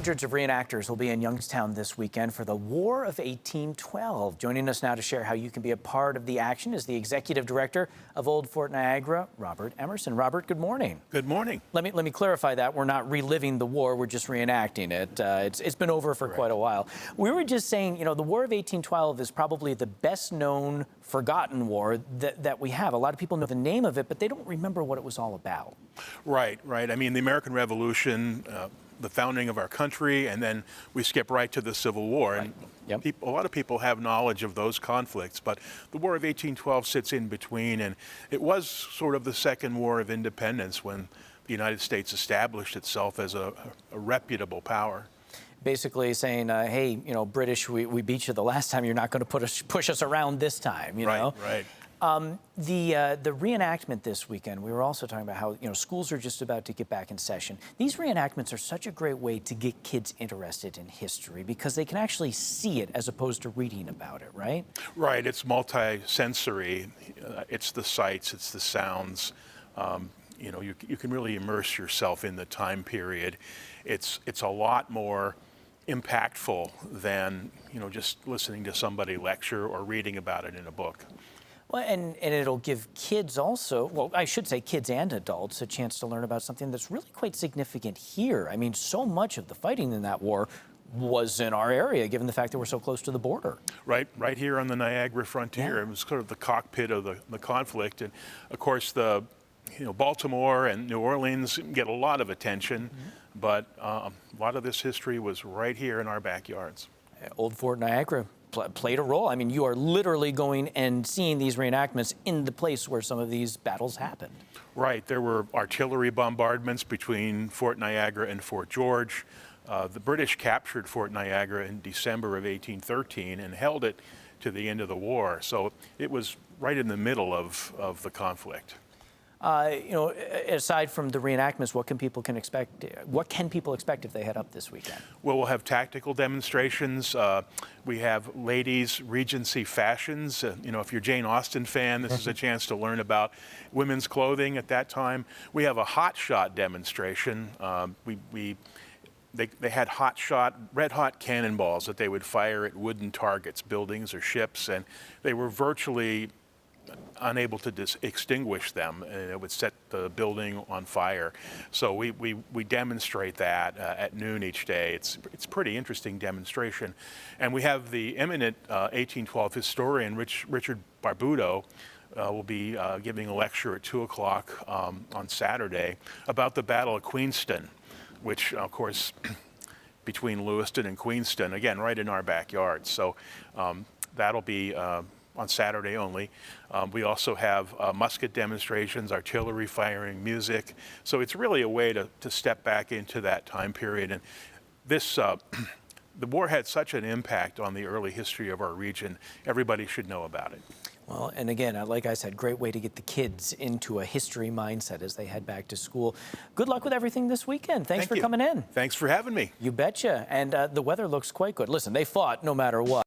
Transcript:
Hundreds of reenactors will be in Youngstown this weekend for the War of 1812. Joining us now to share how you can be a part of the action is the executive director of Old Fort Niagara, Robert Emerson. Robert, good morning. Good morning. Let me clarify that. We're not reliving the war, we're just reenacting it. It's been over for quite a while. We were just saying, you know, the War of 1812 is probably the best known forgotten war that we have. A lot of people know the name of it, but they don't remember what it was all about. Right. I mean, the American Revolution, the founding of our country, and then we skip right to the Civil War. Right. And a lot of people have knowledge of those conflicts, but the War of 1812 sits in between, and it was sort of the second war of independence when the United States established itself as a reputable power. Basically saying, hey, you know, British, we beat you the last time. You're not going to push us around this time, you know? Right. The reenactment this weekend, we were also talking about how, you know, schools are just about to get back in session. These reenactments are such a great way to get kids interested in history because they can actually see it as opposed to reading about it, right? Right. It's multi-sensory. It's the sights, it's the sounds. You know, you can really immerse yourself in the time period. It's a lot more impactful than, you know, just listening to somebody lecture or reading about it in a book. Well, and it'll give kids also, well, I should say kids and adults, a chance to learn about something that's really quite significant here. I mean, so much of the fighting in that war was in our area, given the fact that we're so close to the border. Right here on the Niagara frontier. Yeah. It was sort of the cockpit of the conflict. And of course, Baltimore and New Orleans get a lot of attention, but a lot of this history was right here in our backyards. Old Fort Niagara played a role. I mean, you are literally going and seeing these reenactments in the place where some of these battles happened. Right. There were artillery bombardments between Fort Niagara and Fort George. The British captured Fort Niagara in December of 1813 and held it to the end of the war. So it was right in the middle of the conflict. You know, aside from the reenactments, what can people expect? What can people expect if they head up this weekend? Well, we'll have tactical demonstrations. We have ladies' Regency fashions. You know, if you're a Jane Austen fan, this is a chance to learn about women's clothing at that time. We have a hot shot demonstration. They had red hot cannonballs that they would fire at wooden targets, buildings or ships, and they were virtually unable to extinguish them, and it would set the building on fire. So we demonstrate that at noon each day. It's a pretty interesting demonstration. And we have the eminent 1812 historian, Richard Barbuto, will be giving a lecture at 2 o'clock on Saturday about the Battle of Queenston, which, of course, between Lewiston and Queenston, again, right in our backyard. So that'll be on Saturday only. We also have musket demonstrations, artillery firing, music. So it's really a way to step back into that time period. And this, the war had such an impact on the early history of our region. Everybody should know about it. Well, and again, like I said, great way to get the kids into a history mindset as they head back to school. Good luck with everything this weekend. Thanks for coming in. Thanks for having me. You betcha. And the weather looks quite good. Listen, they fought no matter what.